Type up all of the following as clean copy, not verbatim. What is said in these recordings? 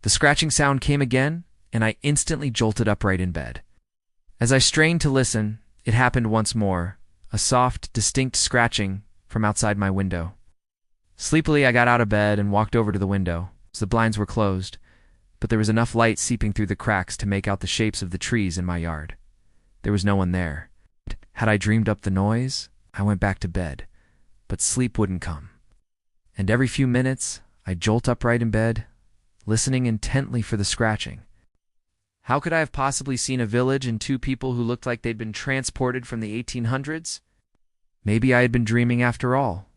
The scratching sound came again, and I instantly jolted upright in bed. As I strained to listen, it happened once more, a soft, distinct scratching from outside my window. Sleepily, I got out of bed and walked over to the window. The blinds were closed, but there was enough light seeping through the cracks to make out the shapes of the trees in my yard. There was no one there. Had I dreamed up the noise? I went back to bed, but sleep wouldn't come. And every few minutes, I'd jolt upright in bed, listening intently for the scratching. How could I have possibly seen a village and two people who looked like they'd been transported from the 1800s? Maybe I had been dreaming after all.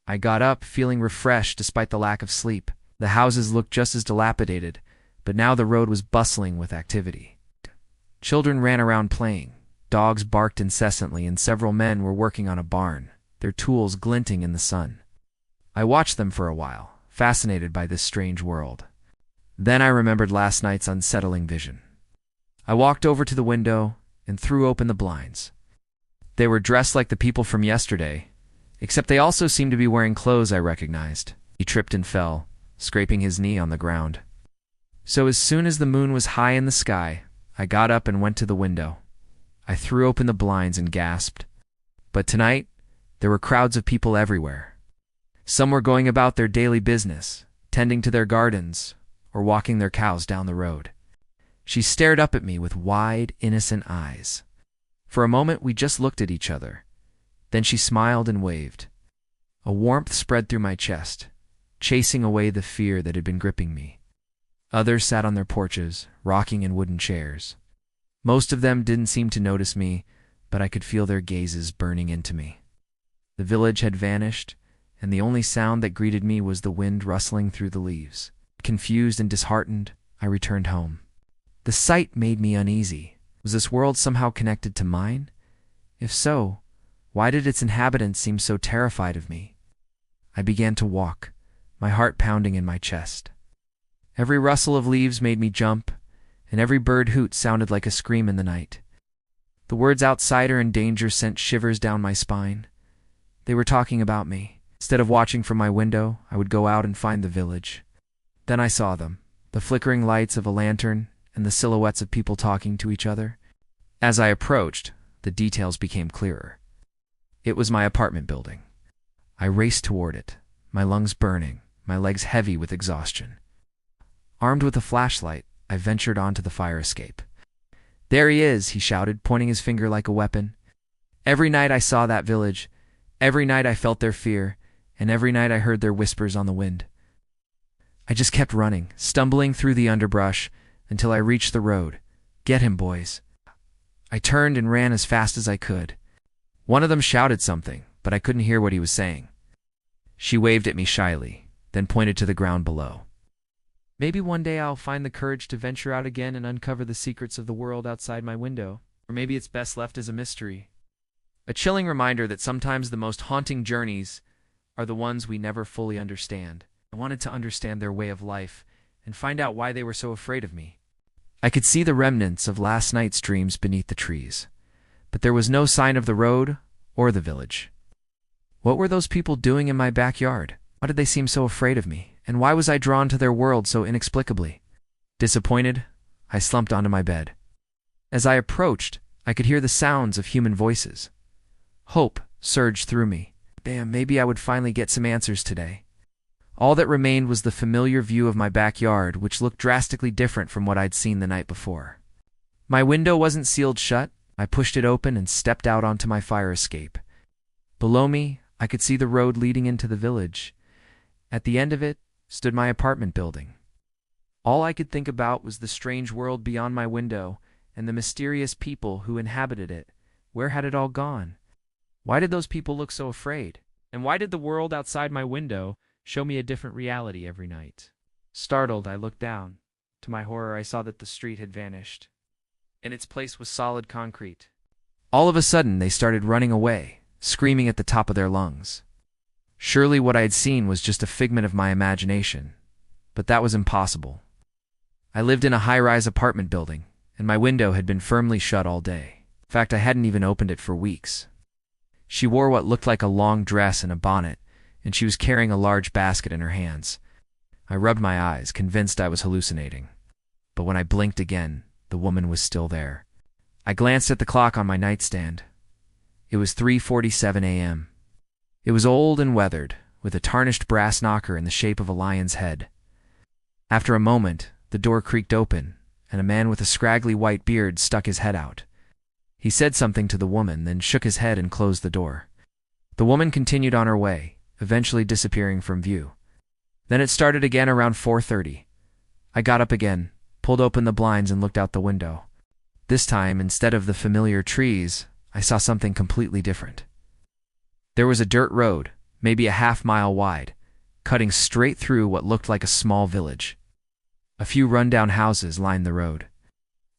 I got up, feeling refreshed despite the lack of sleep. The houses looked just as dilapidated, but now the road was bustling with activity. Children ran around playing, dogs barked incessantly, and several men were working on a barn, their tools glinting in the sun. I watched them for a while, fascinated by this strange world. Then I remembered last night's unsettling vision. I walked over to the window and threw open the blinds. They were dressed like the people from yesterday, except they also seemed to be wearing clothes I recognized. He tripped and fell, scraping his knee on the ground. So as soon as the moon was high in the sky, I got up and went to the window. I threw open the blinds and gasped. But tonight, there were crowds of people everywhere. Some were going about their daily business, tending to their gardens, or walking their cows down the road. She stared up at me with wide, innocent eyes. For a moment, we just looked at each other. Then she smiled and waved. A warmth spread through my chest, chasing away the fear that had been gripping me. Others sat on their porches, rocking in wooden chairs. Most of them didn't seem to notice me, but I could feel their gazes burning into me. The village had vanished, and the only sound that greeted me was the wind rustling through the leaves. Confused and disheartened, I returned home. The sight made me uneasy. Was this world somehow connected to mine? If so, why did its inhabitants seem so terrified of me? I began to walk, my heart pounding in my chest. Every rustle of leaves made me jump, and every bird hoot sounded like a scream in the night. The words outsider and danger sent shivers down my spine. They were talking about me. Instead of watching from my window, I would go out and find the village. Then I saw them, the flickering lights of a lantern and the silhouettes of people talking to each other. As I approached, the details became clearer. It was my apartment building. I raced toward it, my lungs burning, my legs heavy with exhaustion. Armed with a flashlight, I ventured onto the fire escape. "There he is," he shouted, pointing his finger like a weapon. Every night I saw that village. Every night I felt their fear, and every night I heard their whispers on the wind. I just kept running, stumbling through the underbrush, until I reached the road. "Get him, boys." I turned and ran as fast as I could. One of them shouted something, but I couldn't hear what he was saying. She waved at me shyly, then pointed to the ground below. Maybe one day I'll find the courage to venture out again and uncover the secrets of the world outside my window. Or maybe it's best left as a mystery. A chilling reminder that sometimes the most haunting journeys are the ones we never fully understand. I wanted to understand their way of life and find out why they were so afraid of me. I could see the remnants of last night's dreams beneath the trees, but there was no sign of the road or the village. What were those people doing in my backyard? Why did they seem so afraid of me? And why was I drawn to their world so inexplicably? Disappointed, I slumped onto my bed. As I approached, I could hear the sounds of human voices. Hope surged through me. Damn, maybe I would finally get some answers today. All that remained was the familiar view of my backyard, which looked drastically different from what I'd seen the night before. My window wasn't sealed shut. I pushed it open and stepped out onto my fire escape. Below me, I could see the road leading into the village. At the end of it stood my apartment building. All I could think about was the strange world beyond my window and the mysterious people who inhabited it. Where had it all gone? Why did those people look so afraid? And why did the world outside my window show me a different reality every night? Startled, I looked down. To my horror, I saw that the street had vanished. In its place was solid concrete. All of a sudden, they started running away, screaming at the top of their lungs. Surely what I had seen was just a figment of my imagination, but that was impossible. I lived in a high-rise apartment building, and my window had been firmly shut all day. In fact, I hadn't even opened it for weeks. She wore what looked like a long dress and a bonnet, and she was carrying a large basket in her hands. I rubbed my eyes, convinced I was hallucinating. But when I blinked again, the woman was still there. I glanced at the clock on my nightstand. It was 3:47 a.m. It was old and weathered, with a tarnished brass knocker in the shape of a lion's head. After a moment, the door creaked open, and a man with a scraggly white beard stuck his head out. He said something to the woman, then shook his head and closed the door. The woman continued on her way, eventually disappearing from view. Then it started again around 4:30. I got up again, pulled open the blinds and looked out the window. This time, instead of the familiar trees, I saw something completely different. There was a dirt road, maybe a half-mile wide, cutting straight through what looked like a small village. A few run-down houses lined the road.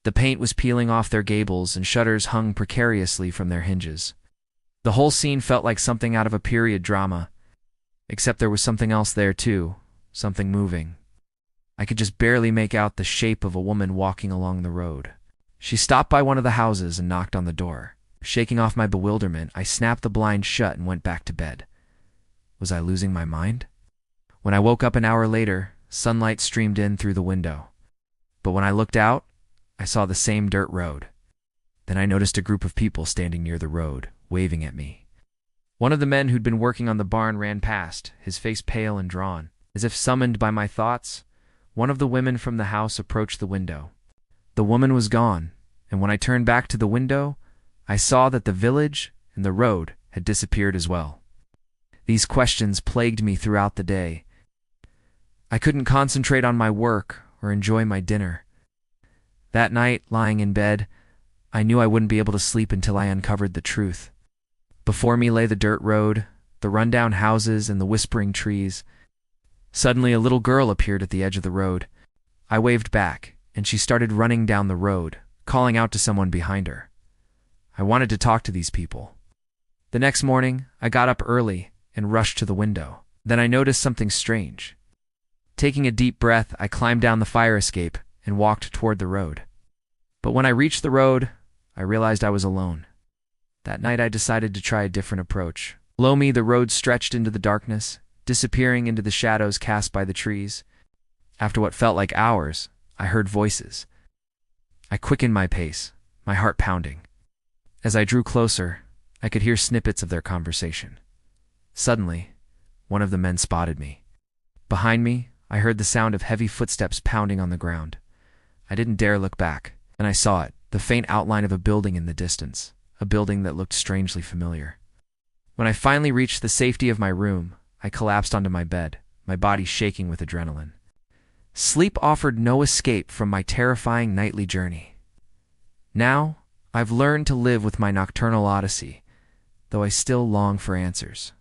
The paint was peeling off their gables and shutters hung precariously from their hinges. The whole scene felt like something out of a period drama, except there was something else there too, something moving. I could just barely make out the shape of a woman walking along the road. She stopped by one of the houses and knocked on the door. Shaking off my bewilderment, I snapped the blind shut and went back to bed. Was I losing my mind? When I woke up an hour later, sunlight streamed in through the window. But when I looked out, I saw the same dirt road. Then I noticed a group of people standing near the road, waving at me. One of the men who'd been working on the barn ran past, his face pale and drawn. As if summoned by my thoughts, one of the women from the house approached the window. The woman was gone, and when I turned back to the window, I saw that the village and the road had disappeared as well. These questions plagued me throughout the day. I couldn't concentrate on my work or enjoy my dinner. That night, lying in bed, I knew I wouldn't be able to sleep until I uncovered the truth. Before me lay the dirt road, the rundown houses, and the whispering trees. Suddenly, a little girl appeared at the edge of the road. I waved back, and she started running down the road, calling out to someone behind her. I wanted to talk to these people. The next morning, I got up early and rushed to the window. Then I noticed something strange. Taking a deep breath, I climbed down the fire escape and walked toward the road. But when I reached the road, I realized I was alone. That night I decided to try a different approach. Below me, the road stretched into the darkness, disappearing into the shadows cast by the trees. After what felt like hours, I heard voices. I quickened my pace, my heart pounding. As I drew closer, I could hear snippets of their conversation. Suddenly, one of the men spotted me. Behind me, I heard the sound of heavy footsteps pounding on the ground. I didn't dare look back, and I saw it, the faint outline of a building in the distance, a building that looked strangely familiar. When I finally reached the safety of my room, I collapsed onto my bed, my body shaking with adrenaline. Sleep offered no escape from my terrifying nightly journey. Now, I've learned to live with my nocturnal odyssey, though I still long for answers.